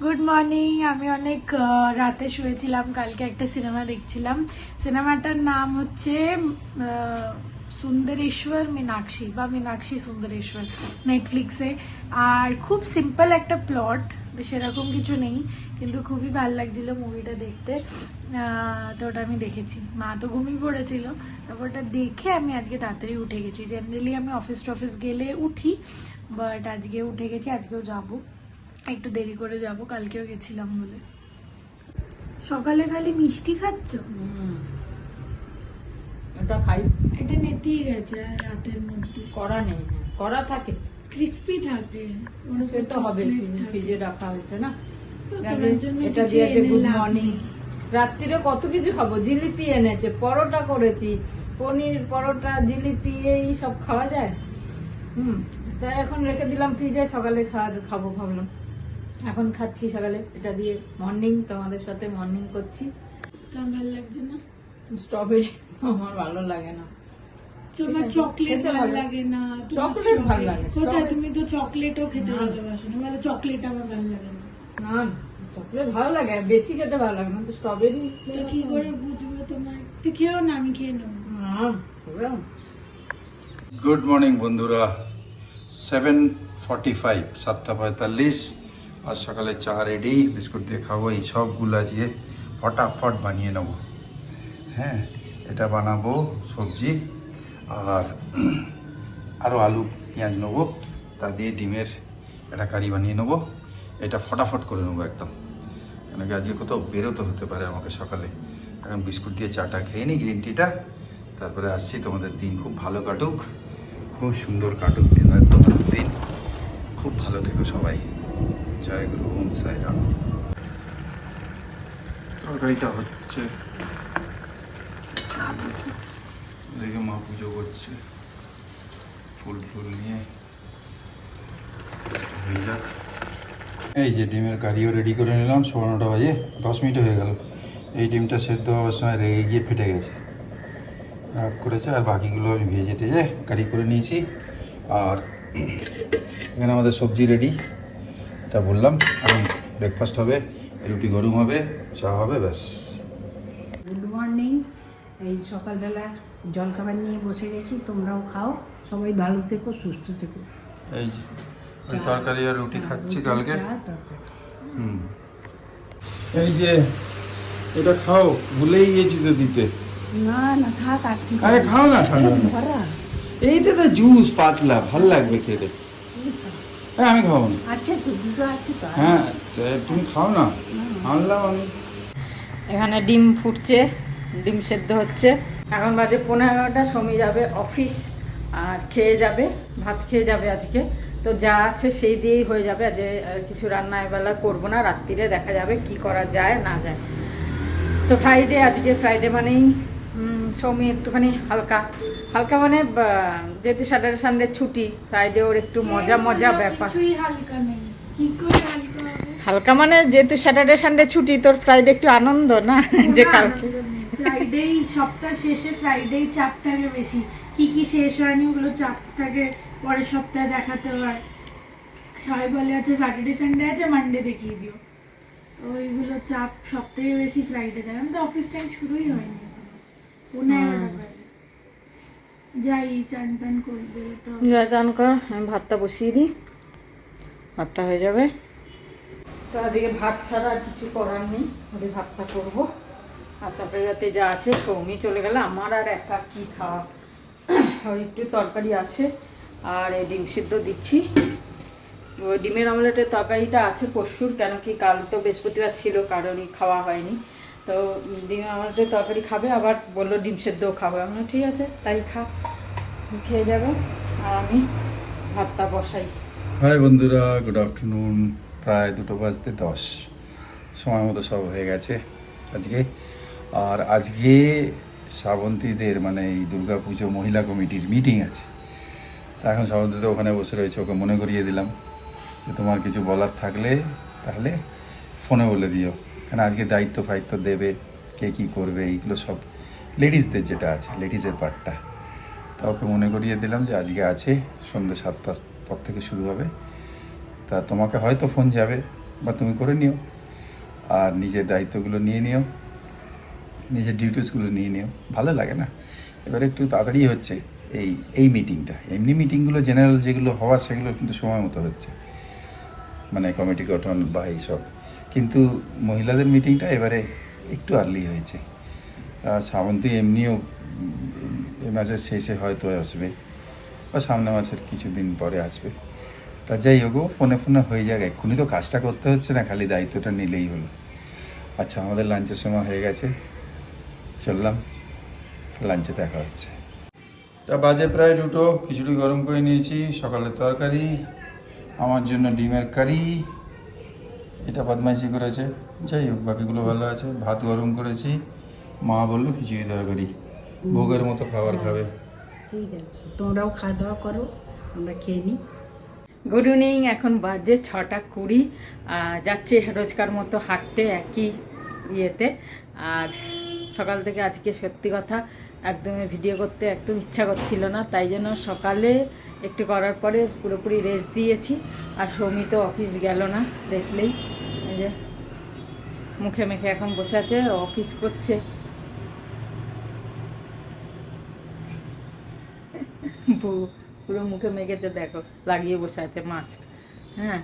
Good morning. আমি অনেক রাতে শুয়েছিলাম, কালকে একটা সিনেমা দেখছিলাম। সিনেমাটার নাম হচ্ছে সুন্দরেশ্বর মীনাক্ষী বা মীনাক্ষী সুন্দরেশ্বর, নেটফ্লিক্সে। আর খুব সিম্পল একটা প্লট, সেরকম কিছু নেই, কিন্তু খুবই ভালো লাগছিল মুভিটা দেখতে। তো ওটা আমি দেখেছি, মা তো ঘুমিয়ে পড়েছিল, তারপর ওটা দেখে আমি আজকে তাড়াতাড়ি উঠে গেছি। জেনারেলি আমি অফিস গেলে উঠি, বাট আজকে উঠে গেছি, আজকেও যাবো, একটু দেরি করে যাব, কালকেও গেছিলাম বলে। সকালে খালি মিষ্টি খাচ্ছ? এটা খাই, এটা নেতেই গেছে আর রাতের মধ্যে করা নেই, করা থাকে, ক্রিস্পি থাকে, সে তো হবে, ফ্রিজে রাখা হয়েছে না। তো তোমার জন্য এটা কিছু দিয়ে এনে গুড লাভ মর্নিং। নেই। রাত্রিরে কত কিছু খাবো, জিলিপি এনেছে, পরোটা করেছি, পনির পরোটা জিলিপি এই সব খাওয়া যায়। তাই এখন রেখে দিলাম ফ্রিজে, সকালে খাবো ভাবলাম, এখন খাচ্ছি সকালে এটা দিয়ে। মর্নিং তোমাদের সাথে মর্নিং করছি। তোমার ভালো লাগছে না? স্ট্রবেরি আমার ভালো লাগে না। তোমার চকলেট খেতে ভালো ভালো- লাগে না? চকলেট ভালো লাগে, কোথায়? স্ট্রবেরি- তুমি তো চকলেটও খেতে না। ভালোবাসো না, বলে চকলেট আমার ভালো লাগে না। না, চকলেট ভালো লাগে, বেশি খেতে ভালো লাগে না, তো স্ট্রবেরি তো কি করে বুঝবো তোমার? তুই খেয়েও না, আমি খেয়ে নেবো। গুড মর্নিং বন্ধুরা। 7:45, 7:45। আর সকালে চা রেডি, বিস্কুট দিয়ে খাবো। এই সবগুলো আজকে ফটাফট বানিয়ে নেব। হ্যাঁ, এটা বানাবো সবজি, আর আরও আলু পেঁয়াজ নেবো, তা দিয়ে ডিমের একটা কারি বানিয়ে নেবো। এটা ফটাফট করে নেবো একদম, কেন কি আজকে কোথাও বেরোতে হতে পারে আমাকে সকালে। এখন বিস্কুট দিয়ে চাটা খেয়ে নিই, গ্রিন টিটা, তারপরে আসছি। তোমাদের দিন খুব ভালো কাটুক, খুব সুন্দর কাটুক দিন, তোমার দিন খুব ভালো থেকো সবাই। জয় গুরু, ওম সাই রাম। তরকারিটা হচ্ছে, দেখে মা পুজো করছে, ফুল ফুল নিয়ে হয়ে যাক। এই যে ডিমের কারিও রেডি করে নিলাম, 9:15 বাজে, 10 মিনিট হয়ে গেল। এই ডিমটা সেদ্ধ হওয়ার সময় রেগে গিয়ে ফেটে গেছে, রাগ করেছে। আর বাকিগুলো আমি ভেজে টেজে কারি করে নিয়েছি। আর এখানে আমাদের সবজি রেডি, এটা বললাম। এখন ব্রেকফাস্ট হবে, রুটি গরম হবে, চা হবে, ব্যাস। Good morning. এই সকালবেলা জলখাবার নিয়ে বসে গেছি, তোমরাও খাও, সবাই ভালো থেকো, সুস্থ থেকো। এই যে ওই তরকারি আর রুটি খাচ্ছি কালকে। চা, তরকারি। এই যে এটা খাও, ভুলেই গেছি তো দিতে। না না, থাক, আর কি আরে খাও না, ঠান্ডা না। ভরা। এইটা তো জুস পাতলা, ভাল লাগবে খেতে। হ্যাঁ, আমি খাবো না। আছে তো, দুটো আছে তো। হ্যাঁ, তুমি খাও না, আনলাম আমি। এখানে ডিম ফুটছে, ডিম সেদ্ধ হচ্ছে। এখন বাজে 15টা, সময় যাবে অফিস, আর খেয়ে যাবে, ভাত খেয়ে যাবে আজকে। তো যা আছে সেই দিয়েই হয়ে যাবে, আজ কিছু রান্না এবেলা করবো না, রাত্রিরে দেখা যাবে কি করা যায় না যায়। তো ফ্রাইডে, আজকে ফ্রাইডে মানেই সৌমি একটুখানি হালকা হালকা, মানে যেহেতু স্যাটারডে সানডে ছুটি, ফ্রাইডে ওর একটু মজা মজা ব্যাপার। কিছুই হালকা নেই, কি করে হালকা হবে? হালকা মানে যেহেতু স্যাটারডে সানডে ছুটি, তোর ফ্রাইডে একটু আনন্দ না, যে কালকে ফ্রাইডে সপ্তাহ শেষে, ফ্রাইডে চাপ থাকে বেশি, কি কি শেষ হয়নি ওগুলো চাপ থাকে, পরের সপ্তাহে দেখাতে হয়। সবাই বলে আছে স্যাটারডে সানডে আছে, মানডে দেখিয়ে দিও। তো ওইগুলো চাপ সপ্তাহে বেশি ফ্রাইডে দেয়। আমি তো অফিস টাইম শুরুই হয়নি, 11:30 বাজে। যাই চান টান করবে তো। যা চান কর, আমি ভাতটা বসিয়ে দিই, ভাতটা হয়ে যাবে। তো আজকে ভাত ছাড়া আর কিছু করার নেই, ওই ভাতটা করবো। আর তারপরে রাতে যা আছে, সৌমি চলে গেলে আমার আর একা কি খাওয়া। আর একটু তরকারি আছে, আর এই ডিম সিদ্ধ দিচ্ছি। ওই ডিমের অমলেটের তরকারিটা আছে পরশুর, কেন কি কাল তো বৃহস্পতিবার ছিল, কারোরই খাওয়া হয়নি। তো ডিমের অমলেটের তরকারি খাবে, আবার বললো ডিম সেদ্ধও খাবে। আমি বললাম, ঠিক আছে তাই খা, খেয়ে যাবে, আর আমি ভাতটা বসাই। হাই বন্ধুরা, গুড আফটারনুন। প্রায় 2:10 সময় মতো সব হয়ে গেছে আজকে। আর আজকে শ্রাবন্তীদের মানে এই দুর্গাপুজো মহিলা কমিটির মিটিং আছে। তা এখন শ্রাবন্তী তো ওখানে বসে রয়েছে, ওকে মনে করিয়ে দিলাম যে তোমার কিছু বলার থাকলে তাহলে ফোনে বলে দিও, কারণ আজকে দায়িত্ব ফায়িত্ব দেবে, কে কী করবে, এইগুলো সব লেডিসদের যেটা আছে, লেডিসের পার্টটা। তা ওকে মনে করিয়ে দিলাম যে আজকে আছে, সন্ধ্যে 7টার পর থেকে শুরু হবে। তা তোমাকে হয়তো ফোন যাবে, বা তুমি করে নিও, আর নিজের দায়িত্বগুলো নিয়ে নিও, নিজের ডিউটিসগুলো নিয়ে নিও, ভালো লাগে না? এবারে একটু তাড়াতাড়ি হচ্ছে এই মিটিংটা। এমনি মিটিংগুলো জেনারেল যেগুলো হওয়ার সেগুলো কিন্তু সময় মতো হচ্ছে, মানে কমিটি গঠন বা এইসব। কিন্তু মহিলাদের মিটিংটা এবারে একটু আর্লি হয়েছে। শ্রাবন্তী এমনিও এই মাসের শেষে হয়তো আসবে, বা সামনে মাসের কিছুদিন পরে আসবে। তা যাই হোক, ফোনে ফোনে হয়ে যাক, এক্ষুনি তো কাজটা করতে হচ্ছে না, খালি দায়িত্বটা নিলেই হলো। আচ্ছা, আমাদের লাঞ্চের সময় হয়ে গেছে, চললাম, লাঞ্চে দেখা হচ্ছে। তা বাজে প্রায় 2টো, খিচুড়ি গরম করে নিয়েছি, সকালের তরকারি, আমার জন্য ডিমের কারি, এটা বদমাইশি করেছে, যাই হোক বাকিগুলো ভালো আছে। ভাত গরম করেছি, মা বললো খিচুড়ি তরকারি, ভোগের মতো খাবার খাবে। ঠিক আছে, তোমরাও খাওয়া দাওয়া করো, আমরা খেয়ে নিই। গুড ইভিনিং, এখন বাজে 6:20। যাচ্ছে রোজকার মতো হাঁটতে একই ইয়েতে। আর সকাল থেকে আজকে সত্যি কথা একদমই ভিডিও করতে একদম ইচ্ছা করছিল না, তাই জন্য সকালে একটু করার পরে পুরোপুরি রেস্ট দিয়েছি। আর সৌমি তো অফিস গেল না, দেখলেই এই যে মুখে মেখে এখন বসে আছে, অফিস করছে। পুরো মুখে মেখেতে দেখো, লাগিয়ে বসে আছে মাস্ক। হ্যাঁ,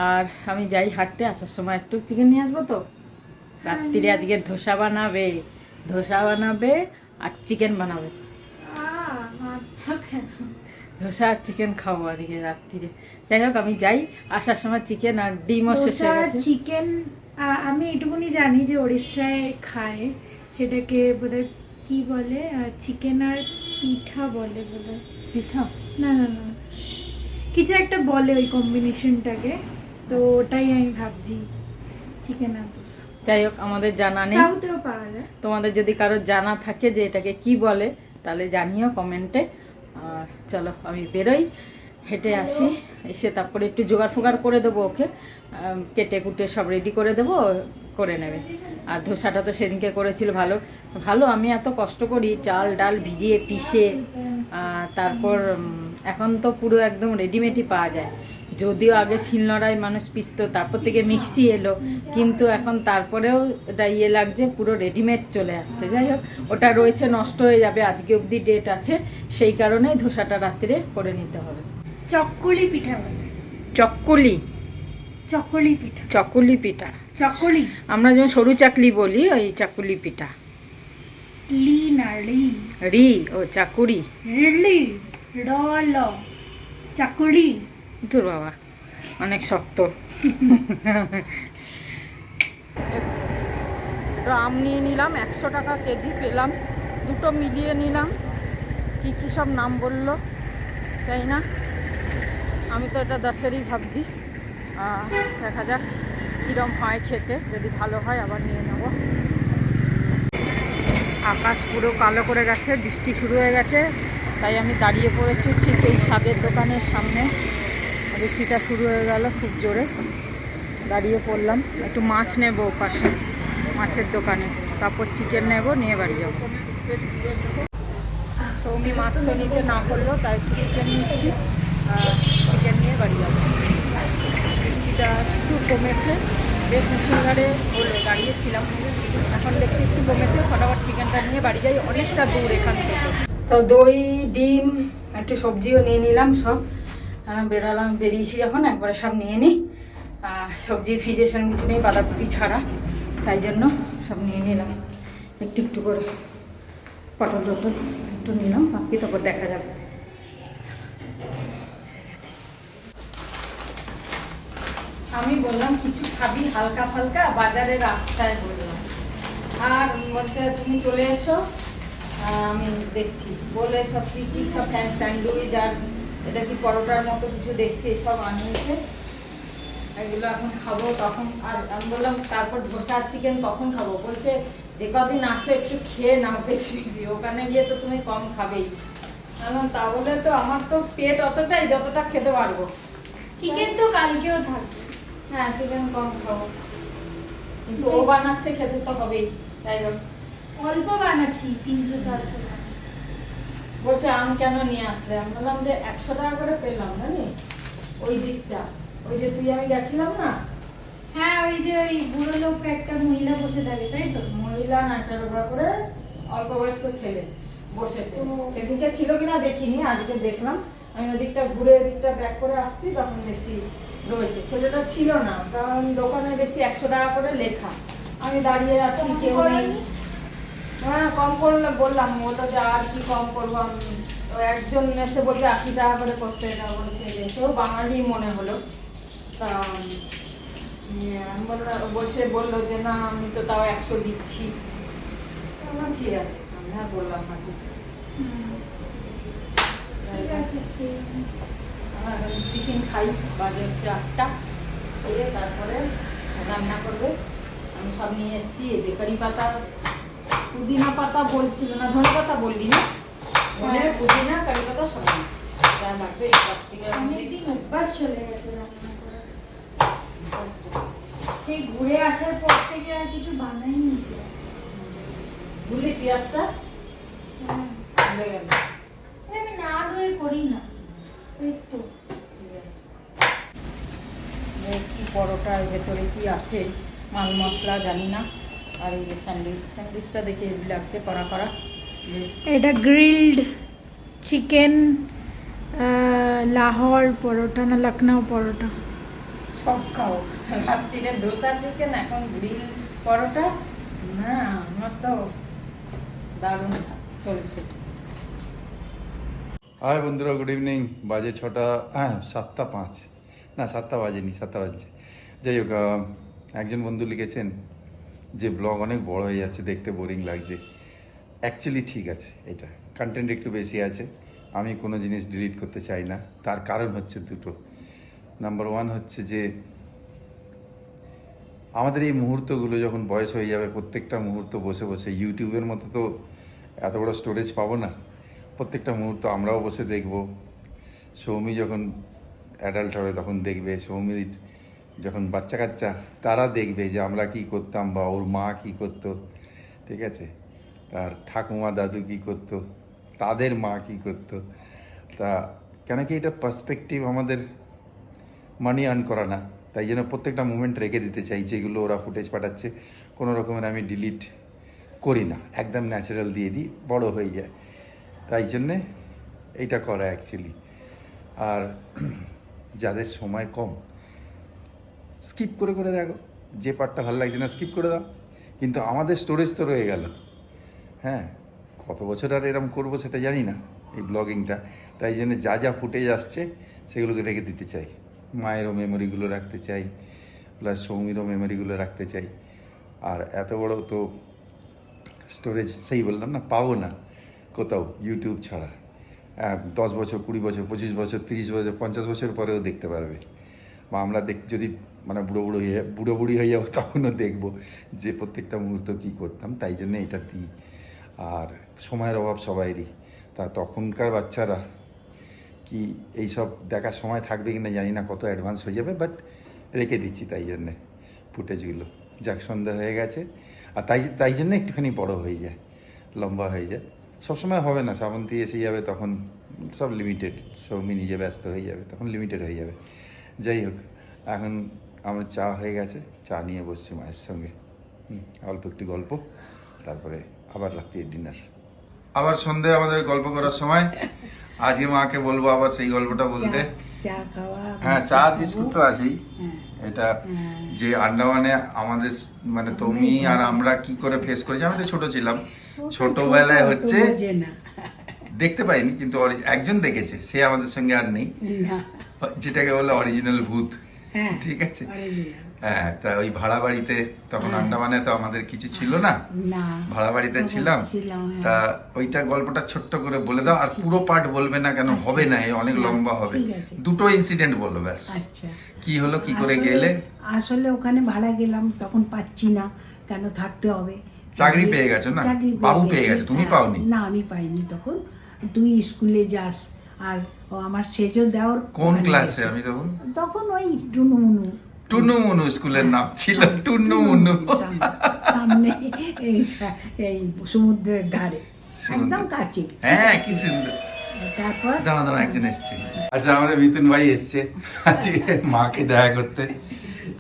আর আমি যাই হাঁটতে, আসার সময় একটু চিকেন নিয়ে আসবো। তো রাত্রিরে আজকে ধোসা বানাবে আর চিকেন বানাবে। আচ্ছা, কেন? ধোসা আর চিকেন খাবো আজকে রাত্রিরে। যাই হোক, আমি যাই, আসার সময় চিকেন আর ডিমও শেষ হয়ে গেছে। চিকেন আমি এটুকুনি জানি যে উড়িষ্যায় খায়, সেটাকে বোধহয় কি বলে, চিকেন আর পিঠা বলে বোধহয়। পিঠা না না না, কিছু একটা বলে ওই কম্বিনেশনটাকে, তো ওটাই আমি ভাবছি চিকেন আর দোসা। যাই হোক, আমাদের জানা নেই, সাউথেও পাওয়া যায়। তোমাদের যদি কারোর জানা থাকে যে এটাকে কি বলে তাহলে জানিও কমেন্টে। আর চলো আমি বেরোই, হেঁটে আসি, এসে তারপরে একটু জোগাড় ফোগাড় করে দেবো ওকে, কেটে কুটে সব রেডি করে দেবো, করে নেবে। আর ধোসাটা তো সেদিনকে করেছিল, ভালো ভালো। আমি এত কষ্ট করি চাল ডাল ভিজিয়ে পিষে, তারপর এখন তো পুরো একদম রেডিমেডই পাওয়া যায়। যদিও আগে শিলনোড়ায় মানুষ পিষতো, তারপর থেকে মিক্সি এলো, কিন্তু এখন তারপরেও এটা লাগছে, পুরো রেডিমেড চলে আসছে। যাই হোক, ওটা রয়েছে, নষ্ট হয়ে যাবে, আজকে অবধি ডেট আছে, সেই কারণেই ধোসাটা রাত্রে করে নিতে হবে। চক্কলি পিঠা বলে। চক্কলি চক্কলি পিঠা। আমরা যেমন সরু চাকলি বলি, ওই চাকুলি পিঠা। লি না রি। রি, ও চাকুরি। রিলি ল চাকুলি। তোর বাবা অনেক শক্ত। এটা আম নিয়ে নিলাম, 100 টাকা কেজি পেলাম, দুটো মিলিয়ে নিলাম। কি কি সব নাম বললো তাই না, আমি তো এটা 10-এরই ভাবছি। দেখা যাক কীরকম হয় খেতে, যদি ভালো হয় আবার নিয়ে নেব। আকাশ পুরো কালো করে গেছে, বৃষ্টি শুরু হয়ে গেছে, তাই আমি দাঁড়িয়ে পড়েছি ঠিক এই স্বাদের দোকানের সামনে। বৃষ্টিটা শুরু হয়ে গেল খুব জোরে, দাঁড়িয়ে পড়লাম। একটু মাছ নেব পাশে মাছের দোকানে, তারপর চিকেন নেব, নিয়ে বাড়ি যাব। সৌমি মাছ তো নিতে না করলো, তাই একটু চিকেন নিচ্ছি, চিকেন নিয়ে বাড়ি যাব। বৃষ্টিটা একটু কমেছে, বেশ মুসিলধারে বলে দাঁড়িয়েছিলাম, এখন দেখছি একটু কমেছে। ফটাফট চিকেনটা নিয়ে বাড়ি যাই, অনেকটা দূর এখান থেকে। তো দই, ডিম, একটু সবজিও নিয়ে নিলাম সব। বেরিয়েছি যখন একবারে সব নিয়ে নিই। সবজি ফ্রিজে সেরকম কিছু নেই, বাঁধাকপি ছাড়া, তাই জন্য সব নিয়ে নিলাম একটু একটু করে। পটল টটল একটু নিলাম, বাকি তারপর দেখা যাবে। আমি বললাম কিছু খাবি হালকা ফালকা, বাজারে রাস্তায় বললাম, আর বলছে তুমি চলে এসো, আমি দেখছি বলে সব কি সব স্যান্ডউইচ আর এটা কি পরোটার মতো কিছু দেখছি, সব আনিয়েছে। এগুলো এখন খাবো তখন। আর আমি বললাম তারপর ধোসা আর চিকেন কখন খাবো, বলছে যে কদিন আছে একটু খেয়ে নাও বেশি বেশি, ওখানে গিয়ে তো তুমি কম খাবেই। বললাম তাহলে তো আমার তো পেট অতটাই যতটা খেতে পারবো। চিকেন তো কালকেও থাকবে। হ্যাঁ, চিকেন কম খাবো, কিন্তু ও বানাচ্ছে, খেতে তো হবেই। তাই হোক, অল্প বানাচ্ছি, 300-400 টাকা। বলছে আম কেন নিয়ে আসলে, আমি বললাম যে 100 টাকা করে পেলাম, জানিস ওই দিকটা, ওই যে তুই আমি গেছিলাম না, লোক একটা মহিলা বসে থাকে, তাই তো? মহিলা না, একটা রোগা করে অল্প বয়স্ক ছেলে বসেছে। ও। সেদিকে ছিল কিনা দেখিনি, আজকে দেখলাম। আমি ওদিকটা ঘুরে এদিকটা ব্যাক করে আসছি, তখন দেখছি রয়েছে। ছেলেটা ছিল না, কারণ দোকানে দেখছি 100 টাকা করে লেখা। আমি দাঁড়িয়ে আছি, কম কেউ নেই। করেনি? হ্যাঁ, কম করলে বললাম, বললো যে আর কি কম করবো আমি। তো একজন এসে বলছে 80 টাকা করে করতে, এটা বলছে, সেও বাঙালি মনে হলো। তা আমি বললাম, বললো যে না আমি তো তাও 100 দিচ্ছি। আমার ঠিক আছে, আমি আর বললাম না কিছু। ঠিক আছে, খেয়ে নিই। আমার এখন টিফিন খাই, বাজে হচ্ছে 8টা। খেয়ে তারপরে রান্না করবে। আমি সব নিয়ে এসেছি, এই যে কারি পাতা, পুদিনা পাতা বলছিল না, ধনে পাতা বললি না? ধনে, পুদিনা, কারি পাতা সব নিয়ে এসেছি। যা লাগবে এই প্লাস্টিকের মধ্যে। অনেকদিন অভ্যাস চলে গেছে রান্না করার। সেই ঘুরে আসার পর থেকে আর কিছু বানাইনি। বুঝলি পেঁয়াজটা হ্যাঁ। ভুলে গেল। আমি না ধুয়ে করি না, এই তো। ঠিক আছে। কি পরোটার ভেতরে কি আছে মাল মশলা জানি না। আর এই যে স্যান্ডউইচটা দেখে লাগছে করা করা বেশ। এটা গ্রিলড চিকেন লাহোর পরোটা না লখনৌ পরোটা। সব খাও, রাত্রিরে দোসা চিকেন, এখন গ্রিল পরোটা। না আমার তো দারুণ চলছে। হাই বন্ধুরা, গুড ইভিনিং। বাজে 6টা, 7:05, না 7টা বাজেনি, 7টা বাজছে। যাই হোক, একজন বন্ধু লিখেছেন যে ব্লগ অনেক বড় হয়ে যাচ্ছে, দেখতে বোরিং লাগছে। অ্যাকচুয়ালি ঠিক আছে, এটা কন্টেন্ট একটু বেশি আছে। আমি কোনো জিনিস ডিলিট করতে চাই না, তার কারণ হচ্ছে দুটো। নাম্বার 1 হচ্ছে যে আমাদের এই মুহূর্তগুলো যখন বয়স হয়ে যাবে, প্রত্যেকটা মুহূর্ত বসে বসে, ইউটিউবের মতো তো এত বড় স্টোরেজ পাবো না। প্রত্যেকটা মুহূর্ত আমরাও বসে দেখব। সৌমি যখন অ্যাডাল্ট হবে তখন দেখবে, সৌমির যখন বাচ্চা কাচ্চা তারা দেখবে যে আমরা কি করতাম বা ওর মা কি করতো, ঠিক আছে, তার ঠাকুমা দাদু কি করতো, তাদের মা কি করতো। তা কেন কি এটা পার্সপেক্টিভ আমাদের মানি আর্ন করা না, তাই জন্য প্রত্যেকটা মুমেন্ট রেখে দিতে চাই। যেগুলো ওরা ফুটেজ পাঠাচ্ছে কোনো রকমের আমি ডিলিট করি না, একদম ন্যাচারাল দিয়ে দিই, বড় হয়ে যায়। তাই জন্যে এইটা করা অ্যাকচুয়ালি। আর যাদের সময় কম, স্কিপ করে করে দেখো, যে পার্টটা ভালো লাগছে না স্কিপ করে দাও। কিন্তু আমাদের স্টোরেজ তো রয়ে গেল। হ্যাঁ, কত বছর আর এরম করবো সেটা জানি না এই ব্লগিংটা। তাই জন্য যা যা ফুটেজ আসছে সেগুলোকে রেখে দিতে চাই। মায়েরও মেমোরিগুলো রাখতে চাই, প্লাস সৌমিরও মেমোরিগুলো রাখতে চাই। আর এত বড় তো স্টোরেজ, সেই বললাম না, পাবো না কোথাও ইউটিউব ছাড়া। 10 বছর, 20 বছর, 25 বছর, 30 বছর, 50 বছর পরেও দেখতে পারবে। বা আমরা যদি মানে বুড়ো বুড়ি হয়ে যাবো তখনও দেখবো যে প্রত্যেকটা মুহূর্ত কী করতাম। তাই জন্য এটা দিই। আর সময়ের অভাব সবাইরই, তা তখনকার বাচ্চারা কি এইসব দেখার সময় থাকবে কিনা জানি না, কত অ্যাডভান্স হয়ে যাবে, বাট রেখে দিচ্ছি তাই জন্যে ফুটেজগুলো। যাক, সন্ধ্যা হয়ে গেছে। আর তাই জন্য একটুখানি বড় হয়ে যায়, লম্বা হয়ে যায়। সবসময় হবে না, শ্রাবন্তী এসে যাবে তখন সব লিমিটেড, সৌমি নিজে ব্যস্ত হয়ে যাবে, তখন লিমিটেড হয়ে যাবে। যাই হোক, এখন আমার চা হয়ে গেছে, চা নিয়ে বসছি মায়ের সঙ্গে, অল্প একটু গল্প, তারপরে আবার রাত্রির ডিনার। আবার সন্ধে আমাদের গল্প করার সময়। আজকে মাকে বলবো আবার সেই গল্পটা বলতে। চা খাওয়া, হ্যাঁ, চা বিস্কুট তো আছেই। এটা যে আন্ডামানে আমাদের মানে তুমি আর আমরা কি করে ফেস করেছি, আমি তো ছোট ছিলাম, ছোটবেলায় হচ্ছে বোঝে না। দেখতে পাইনি, কিন্তু একজন দেখেছে, সে আমাদের সঙ্গে আর নেই, না, যেটাকে বলে অরিজিনাল ভূত। হ্যাঁ, ঠিক আছে। original। হ্যাঁ, তা ওই ভাড়া বাড়িতে তখন আন্ডামানে তো আমাদের কিছু ছিল না, না, ভাড়া বাড়িতে তখন ছিলাম। ছিলাম, হ্যাঁ। তা ওইটা গল্পটা ছোট্ট করে বলে দাও, আর পুরো পার্ট বলবে না, কেন হবে না, এই অনেক লম্বা হবে। ঠিক আছে। দুটো ইনসিডেন্ট বলো ব্যাস। আচ্ছা, কি হলো, কি করে আসলে- গেলে? আসলে ওখানে ভাড়া গেলাম, তখন পাচ্ছি না, কেন থাকতে হবে। চাকরি পেয়ে গেছো না? চাকরি বাবু পেয়ে গেছি। গেছে, তুমি হ্যাঁ, পাওনি? না, আমি পাইনি তখন। তুই স্কুলে যাস, আর ও আমার সেজো দেওয়ার কোন ওখানে ক্লাসে গেছে। আমি তখন? তখন ওই টুনুমুনু টুনু মুনু স্কুলের নাম ছিল, টুনু মুনু। সামনে এই সমুদ্রের ধারে, সমুদ্র। একদম কাছে। হ্যাঁ, কি সুন্দর। তারপর দাঁড়া একজন এসছে। আচ্ছা, আমাদের মিথুন ভাই এসছে আজকে মাকে দেখা করতে।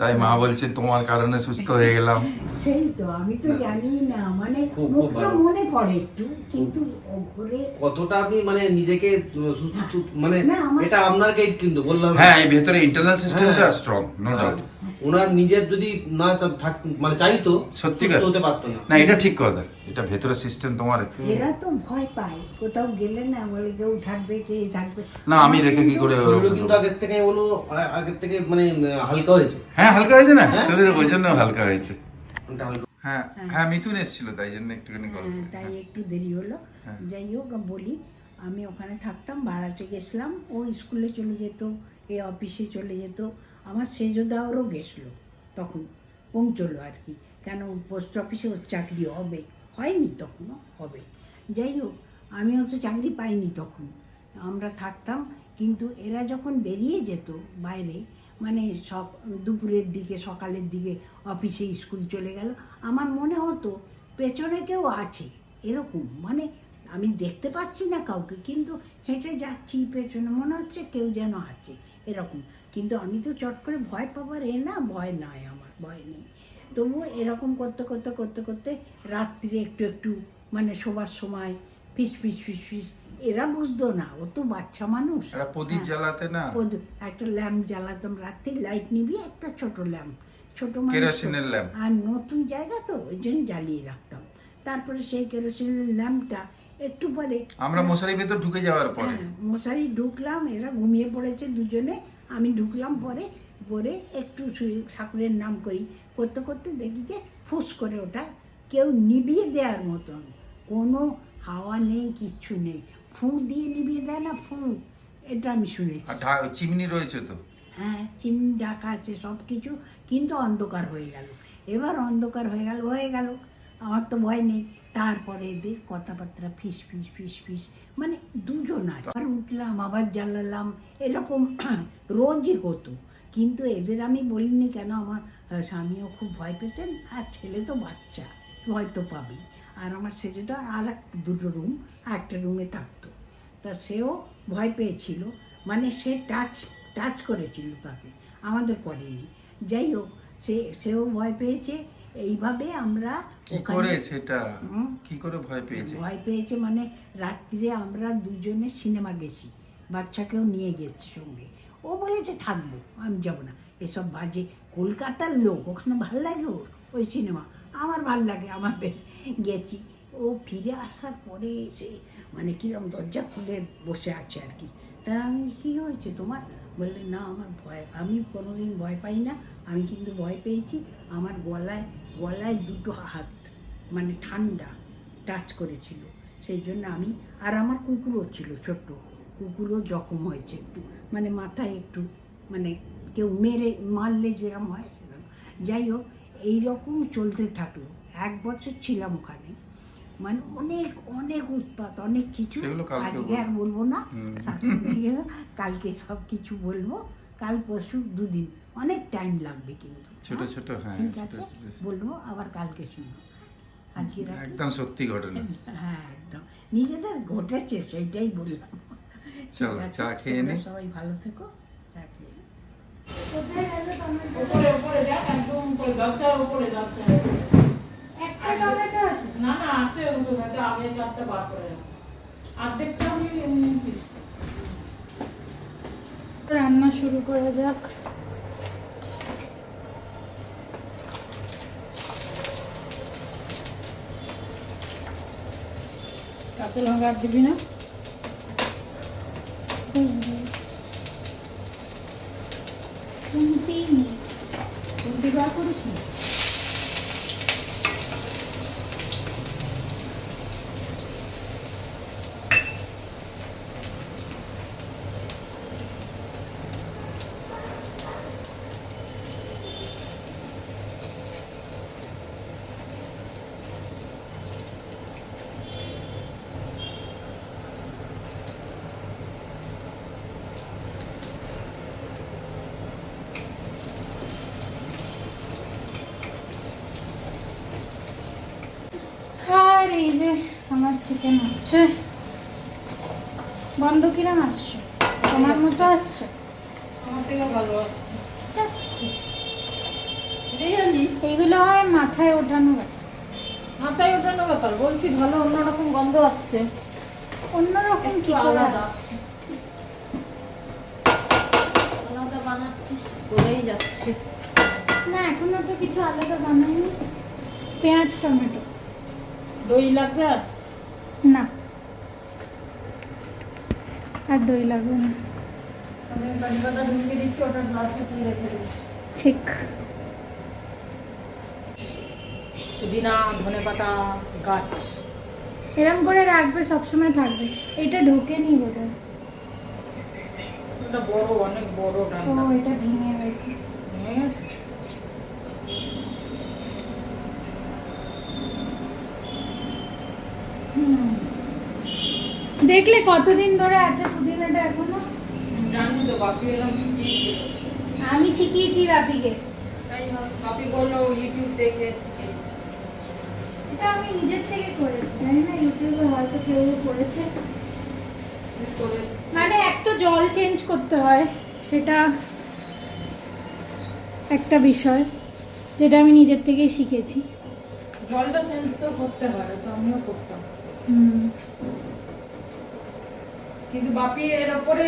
তাই মা বলছে তোমার কারণে সুস্থ হয়ে গেলাম। সেই তো আমি তো জানি না, মানে খুব মুখটা ভালো। মনে পড়ে একটু, কিন্তু ঘুরে কতটা আপনি মানে নিজেকে সুস্থ মানে না, আমার- এটা আপনার গাইড কিন্তু বললাম। হ্যাঁ, এই ভেতরে ইন্টারনাল সিস্টেমটা হ্যাঁ। Strong, no doubt. ওনার নিজের যদি না থাক মানে চাইতো সত্যিকার সুস্থ হতে পারতো না। না, এটা ঠিক কথা, এটা ভেতরে সিস্টেম তোমার। এরা তো ভয় পায়, কোথাও গেলে না বলে কেউ থাকবে কে থাকবে। না, আমি রেখে কি করে শরীরও কিন্তু আগের থেকে বলো আগের থেকে মানে হালকা হয়েছে। হ্যাঁ, হালকা হয়েছে না, হ্যাঁ? শরীরের ওই জন্য হালকা হয়েছে। অনেকটা হালকা। হ্যাঁ হ্যাঁ, মিথুন এসেছিল তাই জন্য একটুখানি গল্প। হ্যাঁ, তাই একটু দেরি হলো। হ্যাঁ। যাই হোক বলি, আমি ওখানে থাকতাম, ভাড়াতে গেছিলাম, ও স্কুলে চলে যেত, এ অফিসে চলে যেত, আমার সেজদাওরও গেছিলো তখন, পৌঁছলো আর কি, কেন পোস্ট অফিসে ওর চাকরি হবে, হয়নি তখনও, হবে। যাই হোক, আমিও তো চাকরি পাইনি তখন, আমরা থাকতাম, কিন্তু এরা যখন বেরিয়ে যেত বাইরে, মানে সব দুপুরের দিকে সকালের দিকে অফিসে স্কুল চলে গেল, আমার মনে হতো পেছনে কেউ আছে এরকম, মানে আমি দেখতে পাচ্ছি না কাউকে, কিন্তু হেঁটে যাচ্ছি পেছনে মনে হচ্ছে কেউ যেন আছে এরকম। কিন্তু আমি তো চট করে ভয় পাবার না, ভয় নয় আমার, ভয় নেই। তবুও এরকম করতে করতে করতে করতে রাত্রিরে একটু একটু মানে শোবার সময় ফিস ফিস ফিস ফিস, এরা বুঝতো না, ও তো বাচ্চা মানুষ। একটা প্রদীপ জ্বালাতে না, একটা ল্যাম্প জ্বালাতাম রাত্রি, লাইট নিবিয়ে একটা ছোট ল্যাম্প, ছোট মানুষ তো। কেরোসিনের ল্যাম্প। আর নতুন জায়গা তো ওই জন্য জ্বালিয়ে রাখতাম। তারপরে সেই কেরোসিনের ল্যাম্পটা একটু পরে আমরা মশারির ভেতর ঢুকে যাওয়ার পরে হ্যাঁ, মশারি ঢুকলাম, এরা ঘুমিয়ে পড়েছে দুজনে, আমি ঢুকলাম পরে, পরে একটু ঠাকুরের নাম করি, করতে করতে দেখি যে ফুস করে ওটা কেউ নিভিয়ে দেওয়ার মতন, কোনো হাওয়া নেই, কিচ্ছু নেই, ফু দিয়ে নিভিয়ে দেয় না, ফু, এটা আমি শুনেছি। আর চিমনি রয়েছে তো। হ্যাঁ, চিমনি ঢাকা আছে সব কিছু, কিন্তু অন্ধকার হয়ে গেল। এবার অন্ধকার হয়ে গেল, আমার তো ভয় নেই। তারপরে এদের কথাবার্তা ফিস ফিস ফিস ফিস, মানে দুজন আছে, আর উঠলাম আবার জ্বালালাম, এরকম রোজই হতো। কিন্তু এদের আমি বলিনি, কেন আমার স্বামীও খুব ভয় পেতেন, আর ছেলে তো বাচ্চা, ভয় তো পাবেই। আর আমার সেজেটা আর দুটো রুম, একটা রুমে থাকতো, তা সেও ভয় পেয়েছিল, মানে সে টাচ করেছিল তাকে, আমাদের করেনি। যাই হোক, সেও ভয় পেয়েছে। এইভাবে আমরা কি ওখানে- করে সেটা হুম? কি করে ভয় পেয়েছে? ভয় পেয়েছে মানে রাত্রিরে আমরা দুজনে সিনেমা গেছি, বাচ্চাকেও নিয়ে গেছি সঙ্গে, ও বলেছে থাকবো, আমি যাব না, এসব বাজে, কলকাতার লোক, ওখানে ভাল লাগে ওর ওই সিনেমা, আমার ভাল লাগে, আমাদের গেছি। ও ফিরে আসার পরে এসে মানে কিরম দরজা খুলে বসে আছে আর কি। তা আমি, কী হয়েছে তোমার? বললে না, আমার ভয়, আমি কোনোদিন ভয় পাই না, আমি কিন্তু ভয় পেয়েছি, আমার গলায় দুটো হাত মানে ঠান্ডা টাচ করেছিল, সেই জন্য আমি, আর আমার কুকুরও ছিল, ছোট্ট কুকুরও জখম হয়েছে একটু, মানে মাথায় একটু, মানে কেউ মারলে যেরকম হয় সেরকম। যাই হোক, এইরকম চলতে থাকলো, 1 বছর ছিলাম ওখানে, মানে অনেক অনেক উৎপাত, অনেক কিছু, সেগুলো কালকে আজকে আর বলবো না, শাশুড়ি কালকে সব কিছু বলবো, কাল পরশু 2 দিন, অনেক টাইম লাগবে কিন্তু, ছোট ছোট, হ্যাঁ, ঠিক ছোট আছে, ছোট। বলবো আবার কালকে শুনো, আজকে রাখি। একদম সত্যি ঘটনা। হ্যাঁ, একদম নিজেদের ঘটেছে সেইটাই বললাম। চলো, ঠিক আছে, চা খেয়ে তোমরা নিই। সবাই ভালো থেকো, চা খেয়ে নিই। কোথায় গেল টমেটো? উপরে যাও, একদম উপরে যাচ্ছে, উপরে যাচ্ছে। একটা টমেটো আছে? না না, আছে ওগুলো, এটা আগে চারটে বার করে রাখ। অর্ধেকটা আমি নিয়েছি। রান্না শুরু করা যাক। কাঁচা লঙ্কা আর দিবি না? খুন্তি বার করিস না? আর এই যে আমার চিকেন হচ্ছে। বন্ধ কিরম আসছে? তোমার মতো আসছে? আমার থেকে ভালো আসছে। রিয়েলি এইগুলো হয় মাথায় ওঠানো ব্যাপার। মাথায় ওঠানো ব্যাপার বলছি, ভালো অন্যরকম গন্ধ আসছে, অন্যরকম কি করে আলাদা আসছে? আলাদা বানাচ্ছিস বলেই যাচ্ছে। না এখনো তো কিছু আলাদা বানাইনি। পেঁয়াজ টমেটো দই লাগবে আর না, আর দই লাগবে না। আমি কারি পাতা ঢুকিয়ে দিচ্ছি, ওটা গ্লাসে তুলে রেখে দিচ্ছি। ঠিক। পুদিনা ধনে পাতা গাছ এরম করে রাখবে, সবসময় থাকবে। এটা ঢোকে নি বোধহয়। এটা বড়, অনেক বড় ও ডান্ডা এটা ভেঙে গেছে। ভেঙে গেছে। দেখলে কতদিন ধরে আছে পুদিনাটা এখনো। জানি তো, বাপি এলাম শিখিয়েছিল। আমি শিখিয়েছি বাপিকে। তাই বাপি বললো ইউটিউব দেখে শিখিয়েছি। এটা আমি নিজের থেকে করেছি, জানি না ইউটিউবে হয়তো কেউ করেছে। তুই করে মানে এক তো জল চেঞ্জ করতে হয়, সেটা একটা বিষয় যেটা আমি নিজের থেকেই শিখেছি। জলটা চেঞ্জ তো করতে পারে, তো আমিও করতাম। কিন্তু বাপি এর ওপরে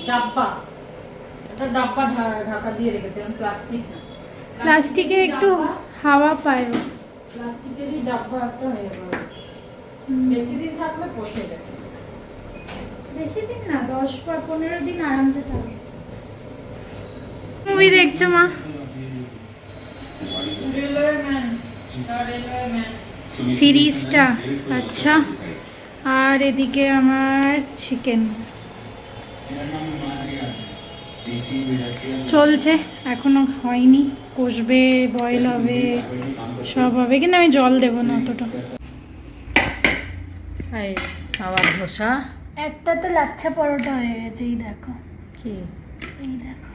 ডাব্বা, একটা ডাব্বা ঢাকা দিয়ে রেখেছিলাম, প্লাস্টিক না। প্লাস্টিকে একটু হাওয়া পায় ও। প্লাস্টিকেরই ডাব্বা একটা হয়ে গেল। বেশি দিন থাকলে পচে যাবে। বেশি দিন না, 10 বা 15 দিন আরামসে থাকে। মুভি দেখছো মা? সিরিজটা আচ্ছা। আর এদিকে আমার চিকেন চলছে, এখনো হয়নি, কষবে, বয়েল হবে, সব হবে, কিন্তু আমি জল দেবো না অতটা। এই আবার ধোসা। একটা তো লাচ্ছা পরোটা হয়ে গেছে, এই দেখো, কি এই দেখো।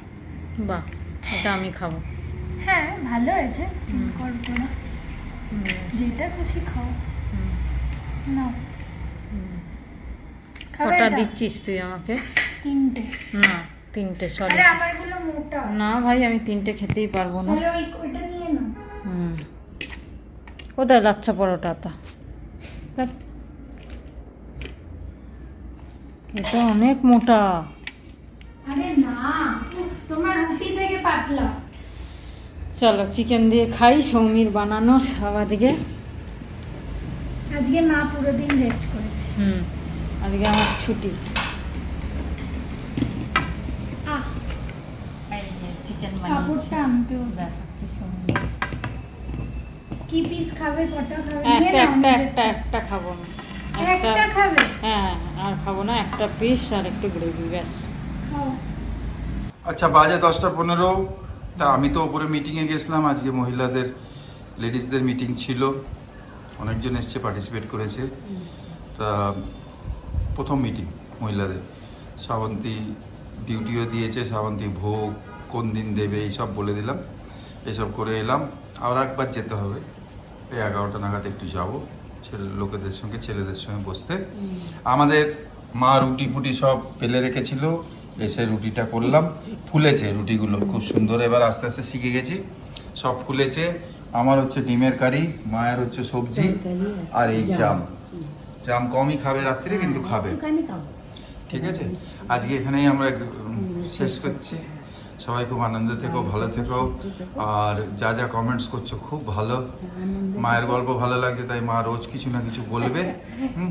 বাহ, এটা আমি খাবো। হ্যাঁ ভালো হয়েছে, করবো না, যেটা খুশি খাও। না খাবে কটা এটা? দিচ্ছিস তুই আমাকে? 3টে। না 3টে, সরি। আরে আমারগুলো মোটা। না ভাই, আমি 3টে খেতেই পারবো না। তাহলে ওইটা নিয়ে নাও। কোথায় লাচ্ছা পরোটাটা? এটা অনেক মোটা। আরে না, উফ, তোমার রুটি থেকে পাতলা। চলো চিকেন দিয়ে খাই, সৌমির বানানো সব আজকে। আজকে মা পুরো দিন রেস্ট করেছে। আজকে আমার ছুটি। আহ, চিকেন কাপড়টা আনতে হবে। দেখো কি সুন্দর। কি পিস খাবে, কটা খাবে? একটা নিয়ে নাও একটা নিজেরটা। একটা একটা খাবো না। একটা খাবে? হ্যাঁ, আর খাবো না, একটা পিস আর একটু গ্রেভি, ব্যাস। খাও। আচ্ছা বাজে 10টা 15। তা আমি তো ওপরে মিটিংয়ে গেছিলাম, আজকে মহিলাদের লেডিসদের মিটিং ছিল, অনেকজন এসছে, পার্টিসিপেট করেছে। তা প্রথম মিটিং মহিলাদের, শ্রাবন্তী ডিউটিও দিয়েছে, শ্রাবন্তী ভোগ কোন দিন দেবে এইসব বলে দিলাম, এসব করে এলাম। আর একবার যেতে হবে, এই 11টা নাগাদ একটু যাবো লোকেদের সঙ্গে, ছেলেদের সঙ্গে বসতে। আমাদের মা রুটি ফুটি সব পেলে রেখেছিল, এসে রুটিটা করলাম, ফুলেছে রুটিগুলো খুব সুন্দর, এবার আস্তে আস্তে শিখে গেছি, সব ফুলেছে। আমার হচ্ছে ডিমের কারি, মায়ের হচ্ছে সবজি, আর এই জাম। জাম কমই খাবে রাত্রে, কিন্তু খাবে, ওখানে খাবো। ঠিক আছে। আজকে এখানেই আমরা শেষ করছি। সবাই খুব আনন্দ থেকো, ভালো থেকো, আর যা যা কমেন্টস করছো খুব ভালো। মায়ের গল্প ভালো লাগছে, তাই মা রোজ কিছু না কিছু বলবে।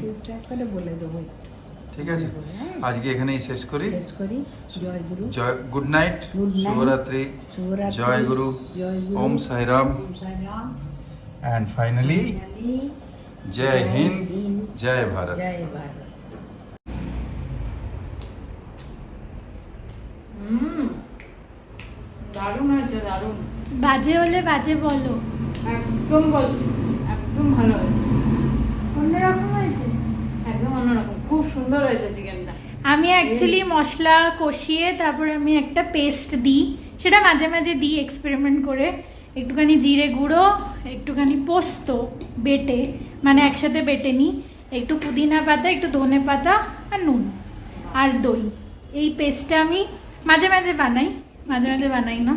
টুকটাক করে বলে দেবো, ঠিক আছে, আজকে এখানেই শেষ করি। শেষ করি। জয় গুরু, জয়, গুড নাইট, Good night. শুভরাত্রি, শুভরাত্রি, জয় গুরু, জয় গুরু, ওম সাইরাম, ওম Sairam, and finally finally Jai Hind, জয় ভারত। জয় ভারত। দারুণ হয়েছে, দারুণ। বাজে হলে বাজে বলো। একদম বলছি, একদম ভালো হয়েছে, অন্যরকম হয়েছে। একদম অন্যরকম, খুব সুন্দর হয়েছে চিকেনটা। আমি অ্যাকচুয়ালি মশলা কষিয়ে তারপরে আমি একটা পেস্ট দিই, সেটা মাঝে মাঝে দিই এক্সপেরিমেন্ট করে। একটুখানি জিরে গুঁড়ো, একটুখানি পোস্ত বেটে, মানে একসাথে বেটে নিই, একটু পুদিনা পাতা, একটু ধনে পাতা আর নুন আর দই। এই পেস্টটা আমি মাঝে মাঝে বানাই, মাঝে মাঝে বানাই না।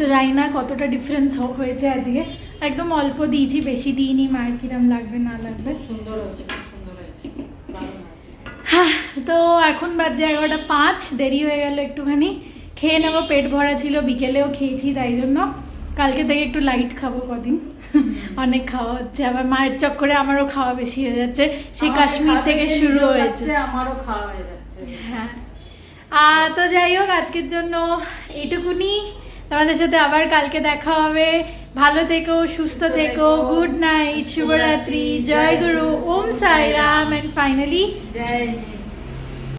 তো জানি না কতটা ডিফারেন্স হয়েছে আজকে, একদম অল্প দিয়েছি, বেশি দিইনি। মায়ের কিরম লাগবে না লাগবে। সুন্দর হয়েছে, খুব সুন্দর হয়েছে, দারুণ হয়েছে। হ্যাঁ, তো এখন বাজে 11:05, দেরি হয়ে গেল একটুখানি। খেয়ে নেবো, পেট ভরা ছিল, বিকেলেও খেয়েছি, তাই জন্য কালকে থেকে একটু লাইট খাবো কদিন। অনেক খাওয়া হচ্ছে, আবার মায়ের চক্করে আমারও খাওয়া বেশি হয়ে যাচ্ছে, সেই কাশ্মীর থেকে শুরু হয়েছে। আমারও খাওয়া হয়ে যাচ্ছে। হ্যাঁ, তো যাই হোক, আজকের জন্য এইটুকুনি। তোমাদের সাথে আবার কালকে দেখা হবে। ভালো থেকো, সুস্থ থেকো, গুড নাইট, শুভরাত্রি, জয় গুরু, ওম সাই রাম, এন্ড ফাইনালি জয় হিন্দ।